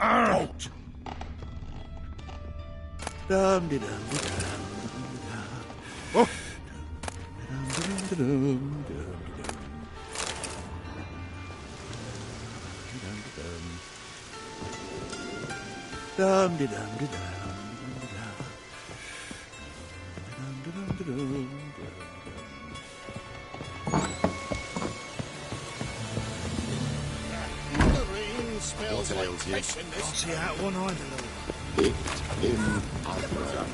Don't! Oh. What ails you? Can't see out one either, though. It in opera.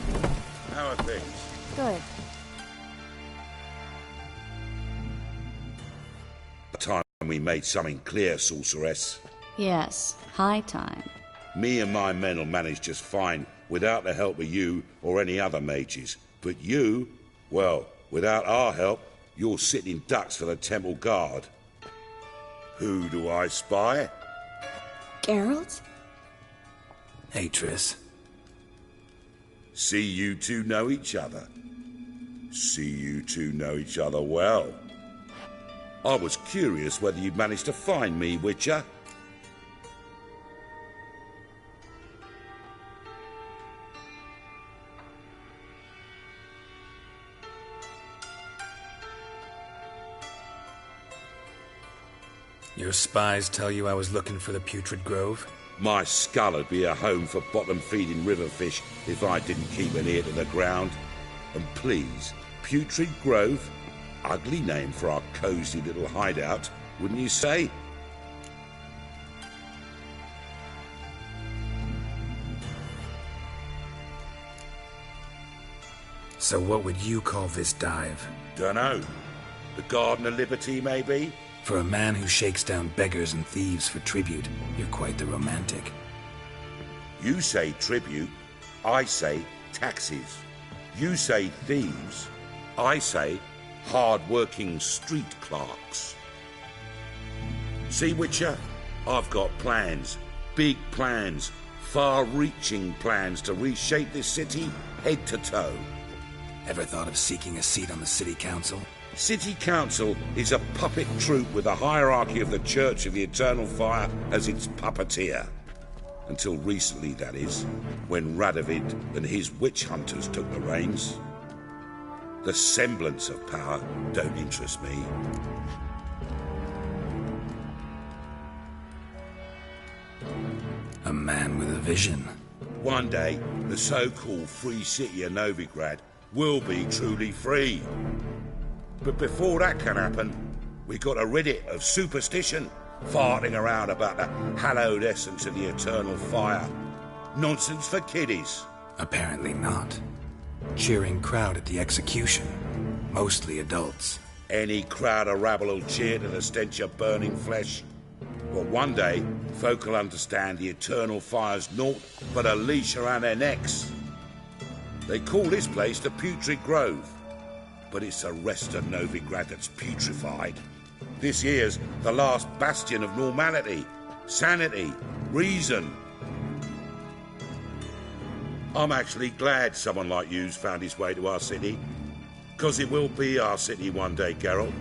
How are things? Good. Time we made something clear, sorceress. Yes, high time. Me and my men will manage just fine without the help of you or any other mages. But you, well, without our help, you're sitting ducks for the temple guard. Who do I spy? Geralt? Hey, Triss. See you two know each other. See you two know each other well. I was curious whether you'd managed to find me, Witcher. Your spies tell you I was looking for the Putrid Grove? My skull'd be a home for bottom-feeding river fish if I didn't keep an ear to the ground. And please, Putrid Grove? Ugly name for our cosy little hideout, wouldn't you say? So what would you call this dive? Dunno. The Garden of Liberty, maybe? For a man who shakes down beggars and thieves for tribute, you're quite the romantic. You say tribute, I say taxes. You say thieves, I say hard-working street clerks. See, Witcher? I've got plans. Big plans. Far-reaching plans to reshape this city head to toe. Ever thought of seeking a seat on the city council? City Council is a puppet troupe with the hierarchy of the Church of the Eternal Fire as its puppeteer. Until recently, that is, when Radovid and his witch hunters took the reins. The semblance of power don't interest me. A man with a vision. One day, the so-called free city of Novigrad will be truly free. But before that can happen, we got to rid it of superstition, farting around about the hallowed essence of the eternal fire. Nonsense for kiddies. Apparently not. Cheering crowd at the execution. Mostly adults. Any crowd of rabble will cheer to the stench of burning flesh. But one day, folk will understand the eternal fire's naught but a leash around their necks. They call this place the Putrid Grove, but it's the rest of Novigrad that's putrefied. This here's the last bastion of normality, sanity, reason. I'm actually glad someone like you's found his way to our city, because it will be our city one day, Geralt.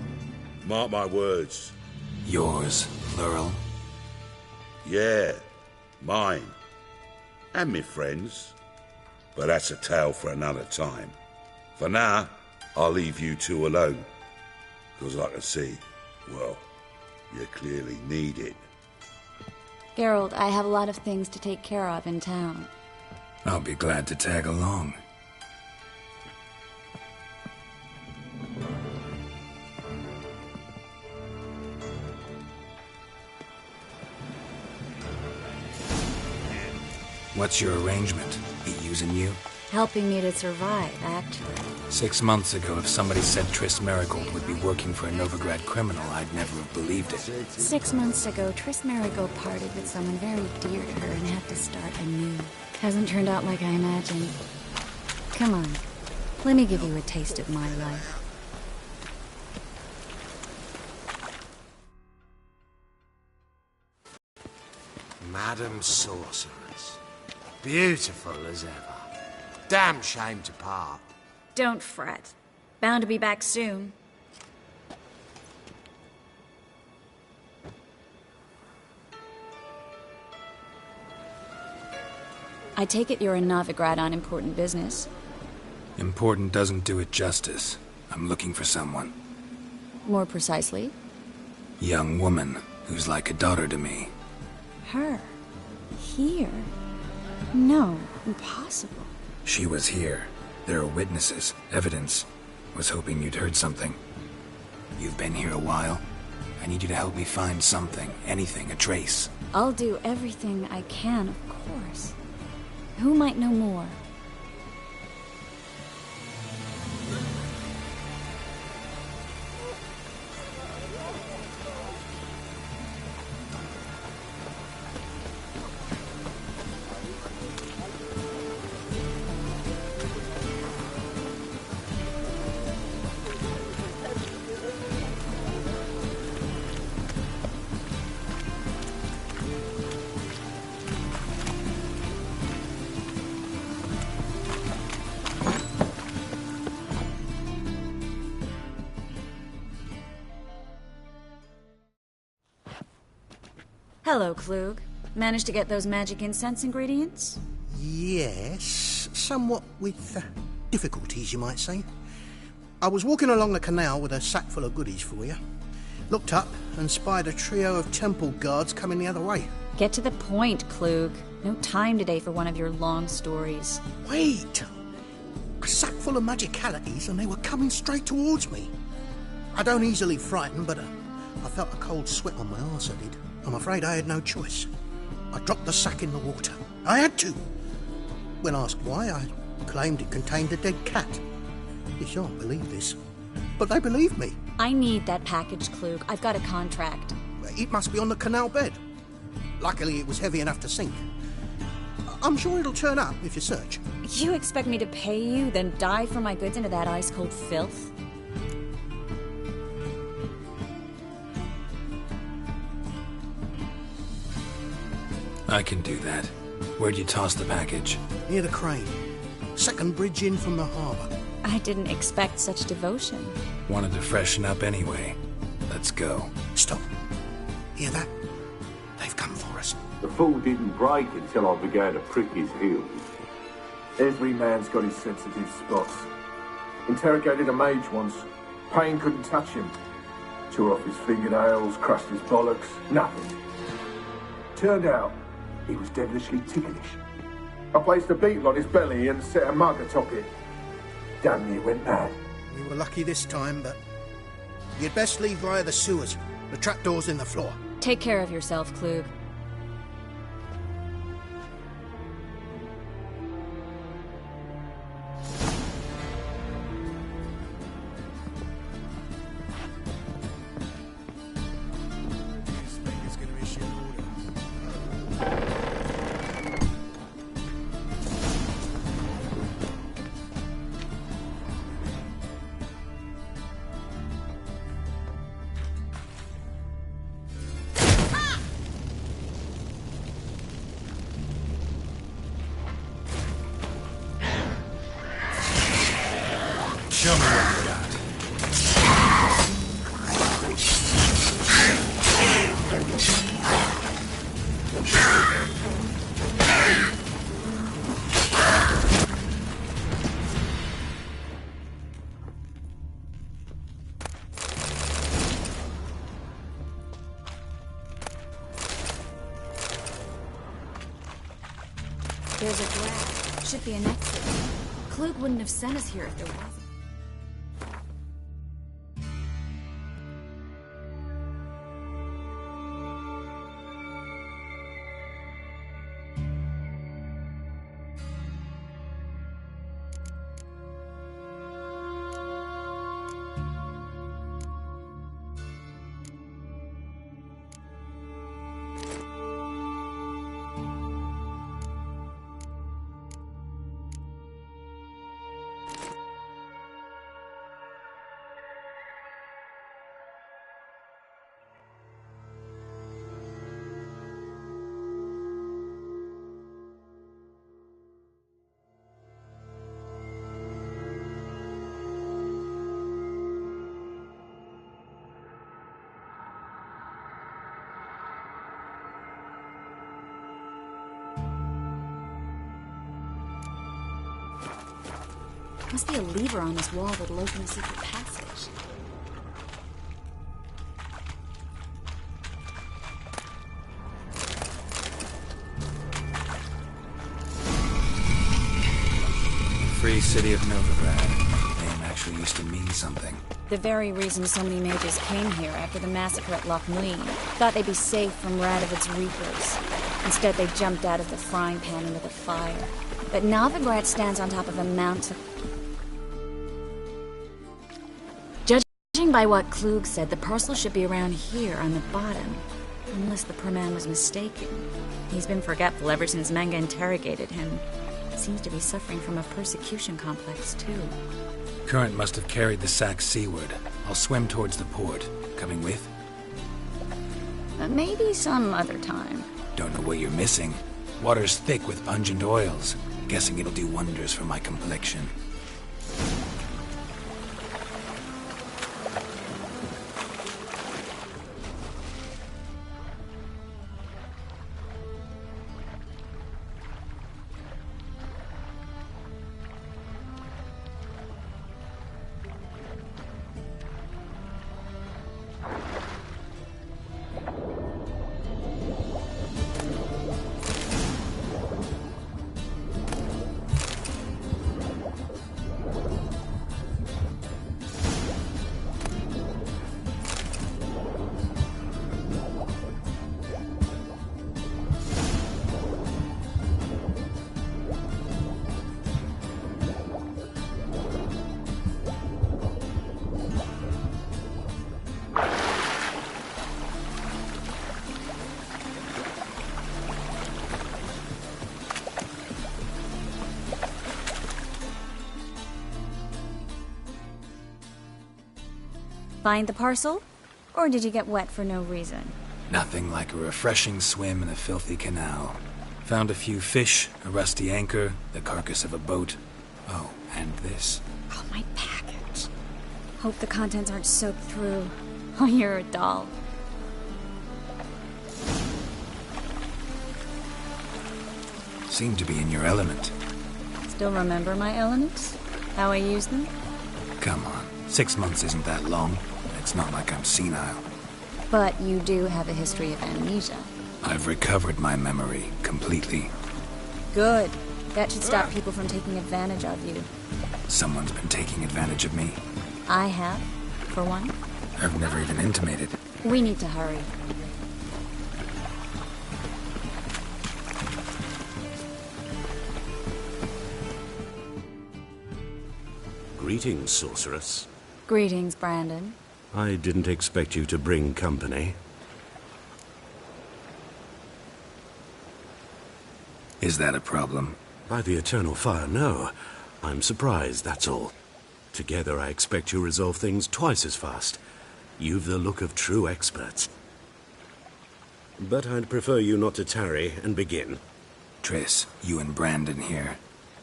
Mark my words. Yours, plural. Yeah, mine. And me friends. But that's a tale for another time. For now, I'll leave you two alone. Because I can see, well, you clearly need it. Geralt, I have a lot of things to take care of in town. I'll be glad to tag along. What's your arrangement? He using you? Helping me to survive, actually. 6 months ago, if somebody said Triss Merigold would be working for a Novigrad criminal, I'd never have believed it. 6 months ago, Triss Merigold parted with someone very dear to her and had to start anew. Hasn't turned out like I imagined. Come on, let me give you a taste of my life. Madam Sorceress. Beautiful as ever. Damn shame to part. Don't fret. Bound to be back soon. I take it you're a Novigrad on important business. Important doesn't do it justice. I'm looking for someone. More precisely? Young woman who's like a daughter to me. Her? Here? No, impossible. She was here. There are witnesses, evidence. Was hoping you'd heard something. You've been here a while. I need you to help me find something, anything, a trace. I'll do everything I can, of course. Who might know more? Hello, Klug. Managed to get those magic incense ingredients? Yes, somewhat with difficulties, you might say. I was walking along the canal with a sack full of goodies for you. Looked up and spied a trio of temple guards coming the other way. Get to the point, Klug. No time today for one of your long stories. Wait! A sack full of magicalities and they were coming straight towards me. I don't easily frighten, but I felt a cold sweat on my arse, I did. I'm afraid I had no choice. I dropped the sack in the water. I had to. When asked why, I claimed it contained a dead cat. You shan't believe this, but they believed me. I need that package, Klug. I've got a contract. It must be on the canal bed. Luckily, it was heavy enough to sink. I'm sure it'll turn up if you search. You expect me to pay you, then dive for my goods into that ice-cold filth? I can do that. Where'd you toss the package? Near the crane. Second bridge in from the harbour. I didn't expect such devotion. Wanted to freshen up anyway. Let's go. Stop. Hear that? They've come for us. The fool didn't break until I began to prick his heels. Every man's got his sensitive spots. Interrogated a mage once. Pain couldn't touch him. Tore off his fingernails, crushed his bollocks, nothing. Turned out, he was devilishly ticklish. I placed a beetle on his belly and set a mug atop it. Damn near went mad. We were lucky this time, but you'd best leave via the sewers. The trapdoor's in the floor. Take care of yourself, Klug. Show me what you got. There's a grab. Should be an exit. Klug wouldn't have sent us here if there wasn't. Must be a lever on this wall that'll open a secret passage. Free city of Novigrad. Name actually used to mean something. The very reason so many mages came here after the massacre at Loch Muin. Thought they'd be safe from Radovid's reapers. Instead, they jumped out of the frying pan into the fire. But Novigrad stands on top of a mountain. Judging by what Klug said, the parcel should be around here on the bottom. Unless the poor man was mistaken. He's been forgetful ever since Manga interrogated him. Seems to be suffering from a persecution complex, too. Current must have carried the sack seaward. I'll swim towards the port. Coming with? Maybe some other time. Don't know what you're missing. Water's thick with pungent oils. Guessing it'll do wonders for my complexion. Find the parcel? Or did you get wet for no reason? Nothing like a refreshing swim in a filthy canal. Found a few fish, a rusty anchor, the carcass of a boat. Oh, and this. Oh, my package. Hope the contents aren't soaked through. Oh, you're a doll. Seem to be in your element. Still remember my elements? How I use them? Come on, 6 months isn't that long. It's not like I'm senile. But you do have a history of amnesia. I've recovered my memory completely. Good. That should stop people from taking advantage of you. Someone's been taking advantage of me. I have, for one. I've never even intimated. We need to hurry. Greetings, sorceress. Greetings, Brandon. I didn't expect you to bring company. Is that a problem? By the eternal fire, no. I'm surprised, that's all. Together, I expect you resolve things twice as fast. You've the look of true experts. But I'd prefer you not to tarry and begin. Triss, you and Brandon here.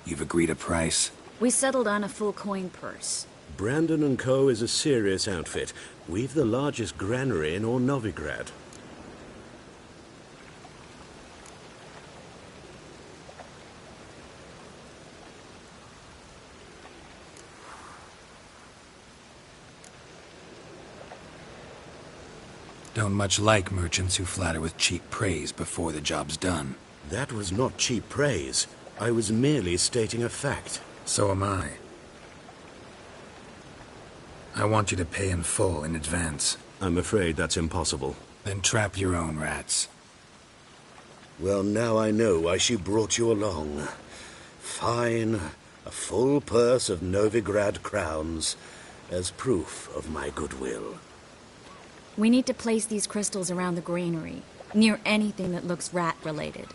You've agreed a price? We settled on a full coin purse. Brandon & Co. is a serious outfit. We've the largest granary in all Novigrad. Don't much like merchants who flatter with cheap praise before the job's done. That was not cheap praise. I was merely stating a fact. So am I. I want you to pay in full in advance. I'm afraid that's impossible. Then trap your own rats. Well, now I know why she brought you along. Fine. A full purse of Novigrad crowns as proof of my goodwill. We need to place these crystals around the granary, near anything that looks rat-related.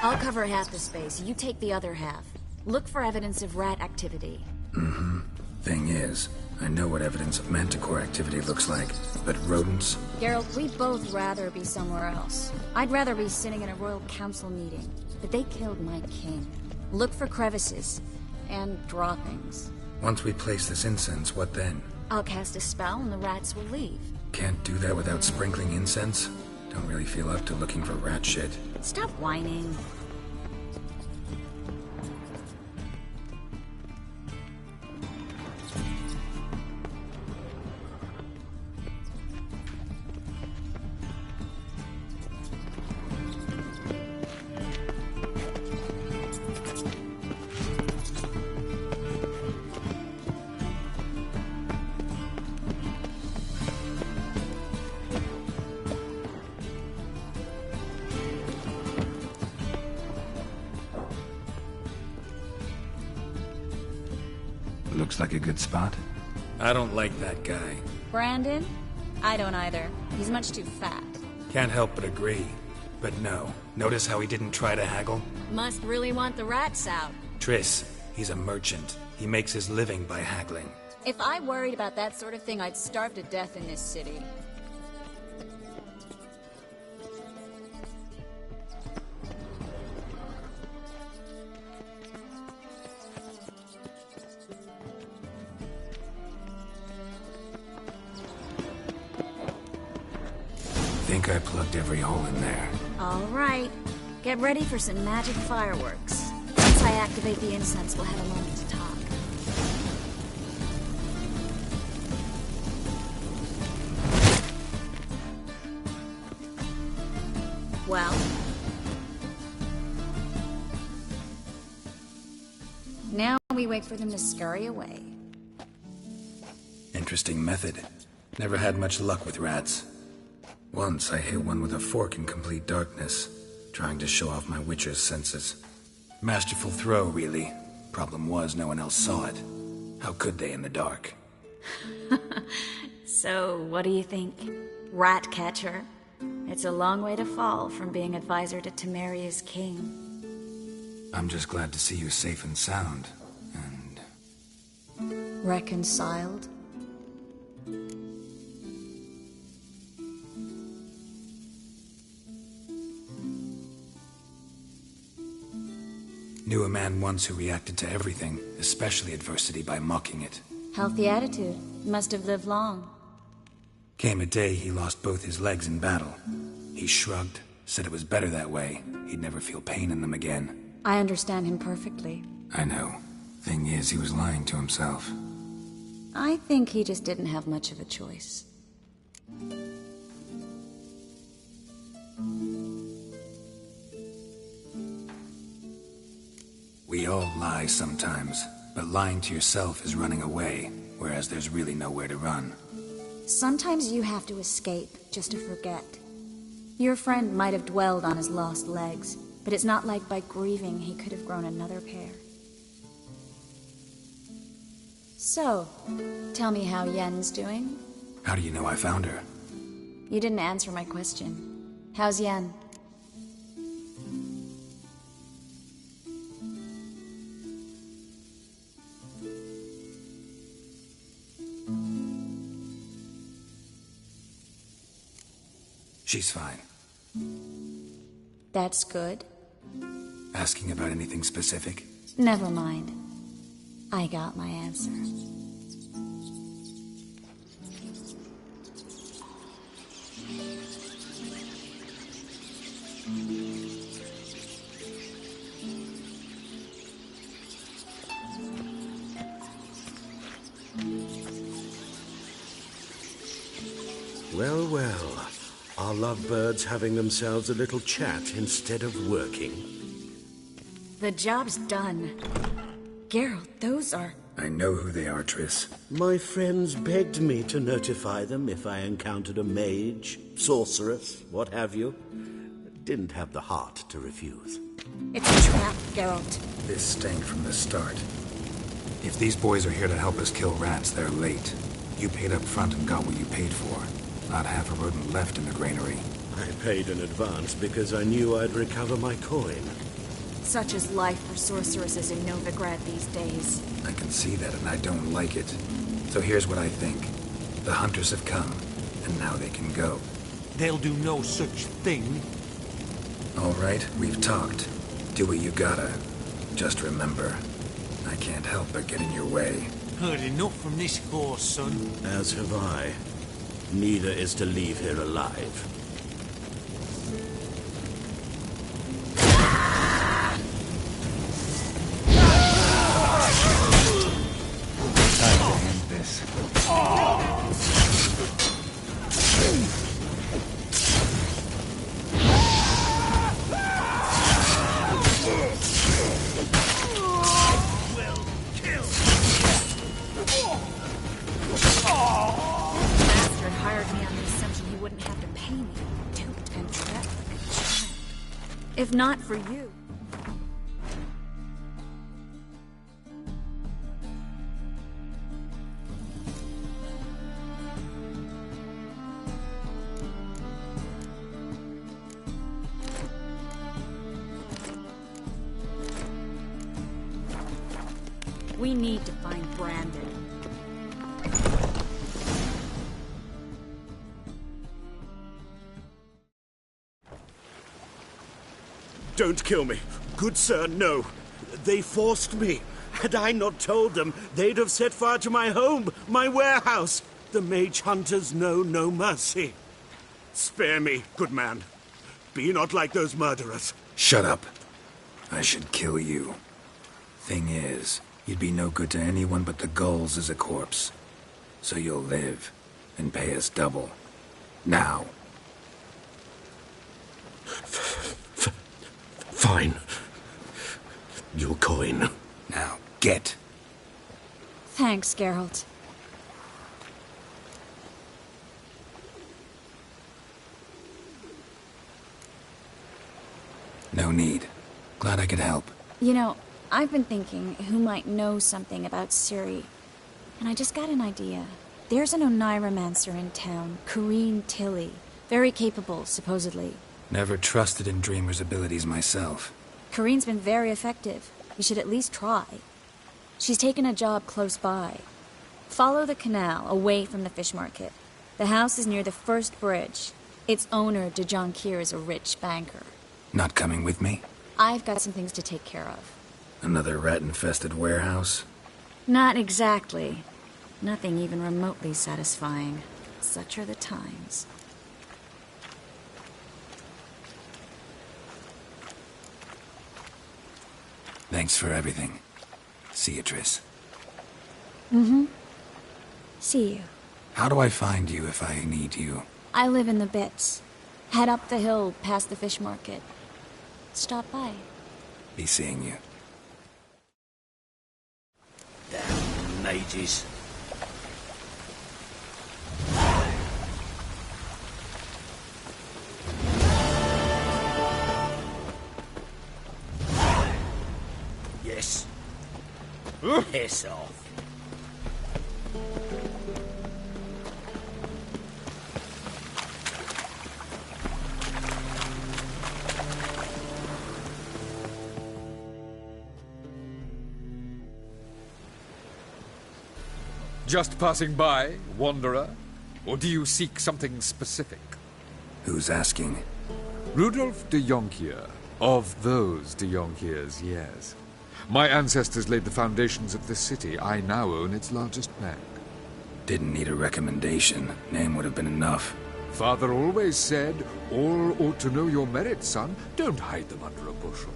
I'll cover half the space. You take the other half. Look for evidence of rat activity. Mm-hmm. Thing is, I know what evidence of manticore activity looks like, but rodents? Geralt, we'd both rather be somewhere else. I'd rather be sitting in a royal council meeting, but they killed my king. Look for crevices, and draw things. Once we place this incense, what then? I'll cast a spell and the rats will leave. Can't do that without sprinkling incense? Don't really feel up to looking for rat shit. Stop whining. Looks like a good spot. I don't like that guy. Brandon? I don't either. He's much too fat. Can't help but agree. But no. Notice how he didn't try to haggle? Must really want the rats out. Triss, he's a merchant. He makes his living by haggling. If I worried about that sort of thing, I'd starve to death in this city. I think I plugged every hole in there. All right. Get ready for some magic fireworks. Once I activate the incense, we'll have a moment to talk. Well? Now we wait for them to scurry away. Interesting method. Never had much luck with rats. Once I hit one with a fork in complete darkness, trying to show off my witcher's senses. Masterful throw, really. Problem was, no one else saw it. How could they in the dark? So, what do you think? Rat catcher? It's a long way to fall from being advisor to Temeria's king. I'm just glad to see you safe and sound, and... Reconciled? Knew a man once who reacted to everything, especially adversity, by mocking it. Healthy attitude. Must have lived long. Came a day he lost both his legs in battle. He shrugged, said it was better that way. He'd never feel pain in them again. I understand him perfectly. I know. Thing is, he was lying to himself. I think he just didn't have much of a choice. We all lie sometimes, but lying to yourself is running away, whereas there's really nowhere to run. Sometimes you have to escape, just to forget. Your friend might have dwelled on his lost legs, but it's not like by grieving he could have grown another pair. So, tell me how Yen's doing? How do you know I found her? You didn't answer my question. How's Yen? She's fine. That's good. Asking about anything specific? Never mind. I got my answer. Well, well. Are lovebirds having themselves a little chat instead of working? The job's done. Geralt, those are... I know who they are, Triss. My friends begged me to notify them if I encountered a mage, sorceress, what have you. Didn't have the heart to refuse. It's a trap, Geralt. This stank from the start. If these boys are here to help us kill rats, they're late. You paid up front and got what you paid for. Not half a rodent left in the granary. I paid in advance because I knew I'd recover my coin. Such is life for sorceresses in Novigrad these days. I can see that, and I don't like it. So here's what I think. The hunters have come, and now they can go. They'll do no such thing. All right, we've talked. Do what you gotta. Just remember, I can't help but get in your way. Heard enough from this course, son. As have I. Neither is to leave here alive. If not for you... We need to find Brandon. Don't kill me. Good sir, no. They forced me. Had I not told them, they'd have set fire to my home, my warehouse. The mage hunters know no mercy. Spare me, good man. Be not like those murderers. Shut up. I should kill you. Thing is, you'd be no good to anyone but the gulls as a corpse. So you'll live, and pay us double. Now. Fine. Your coin. Now, get. Thanks, Geralt. No need. Glad I could help. You know, I've been thinking who might know something about Ciri. And I just got an idea. There's an Oneiromancer in town, Corrine Tilly. Very capable, supposedly. Never trusted in Dreamer's abilities myself. Corrine's been very effective. You should at least try. She's taken a job close by. Follow the canal, away from the fish market. The house is near the first bridge. Its owner, de Jonquier, is a rich banker. Not coming with me? I've got some things to take care of. Another rat-infested warehouse? Not exactly. Nothing even remotely satisfying. Such are the times. Thanks for everything. See you, Triss. Mm-hmm. See you. How do I find you if I need you? I live in the Bits. Head up the hill past the fish market. Stop by. Be seeing you. Damn mages. Yes. Piss off. Just passing by, wanderer? Or do you seek something specific? Who's asking? Rudolf de Jonquier. Of those de Jonquiers, yes. My ancestors laid the foundations of this city. I now own its largest bank. Didn't need a recommendation. Name would have been enough. Father always said, all ought to know your merits, son. Don't hide them under a bushel.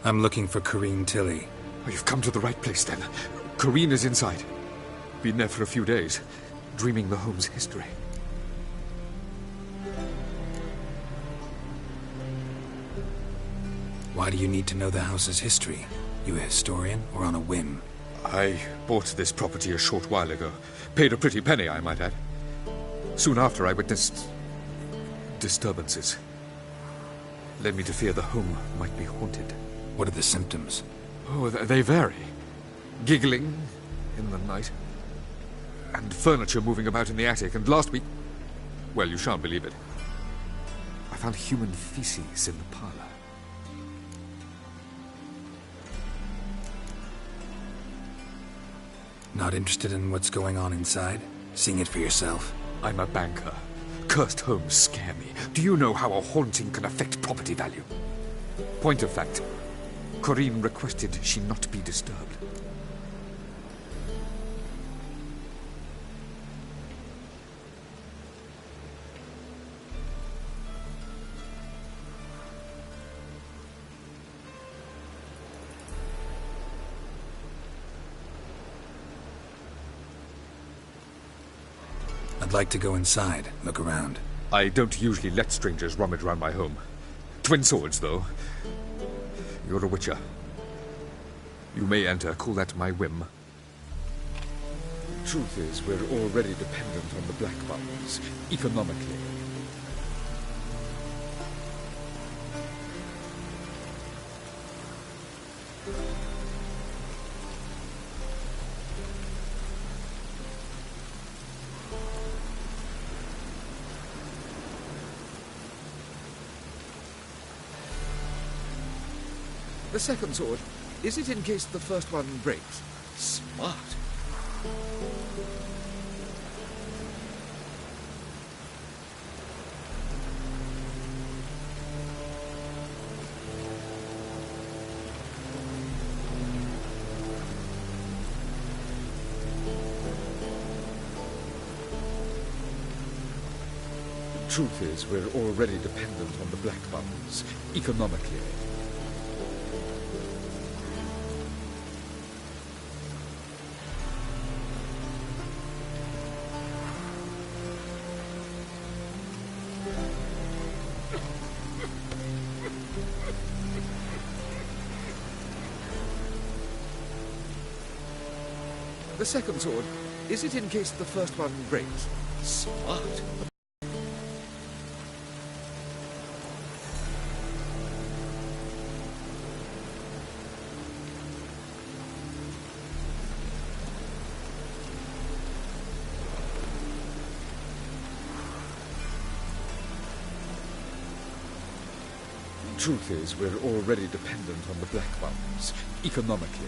I'm looking for Corrine Tilly. Oh, you've come to the right place, then. Corrine is inside. Been there for a few days, dreaming the home's history. Why do you need to know the house's history? You a historian, or on a whim? I bought this property a short while ago. Paid a pretty penny, I might add. Soon after, I witnessed disturbances. Led me to fear the home might be haunted. What are the symptoms? Oh, they vary. Giggling in the night. And furniture moving about in the attic. And last week... well, you shan't believe it. I found human feces in the parlor. Not interested in what's going on inside? Seeing it for yourself? I'm a banker. Cursed homes scare me. Do you know how a haunting can affect property value? Point of fact, Corrine requested she not be disturbed. I'd like to go inside, look around. I don't usually let strangers rummage around my home. Twin swords, though. You're a witcher. You may enter, call that my whim. Truth is, we're already dependent on the black buttons, economically. The second sword, is it in case the first one breaks? Smart. Truth is, we're already dependent on the black buttons, economically. The second sword, is it in case the first one breaks? Smart. Truth is, we're already dependent on the black buttons, economically.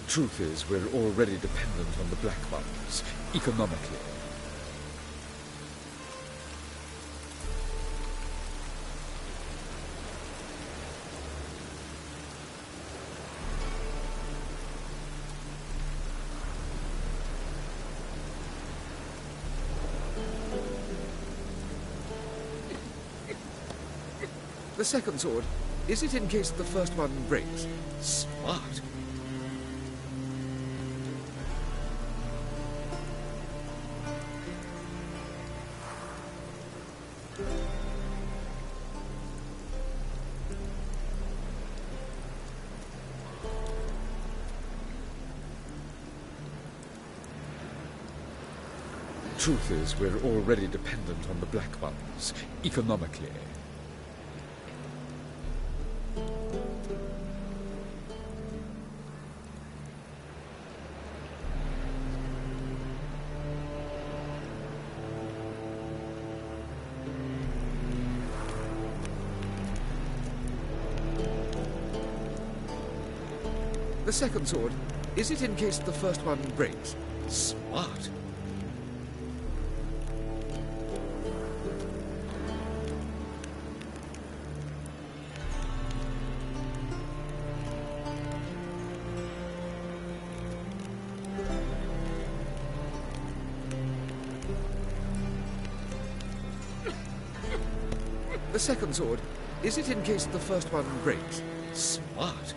Truth is, we're already dependent on the black buttons, economically. The second sword, is it in case the first one breaks? Smart. Truth is, we're already dependent on the black buttons, economically. The second sword, is it in case the first one breaks? Smart. The second sword, is it in case the first one breaks? Smart.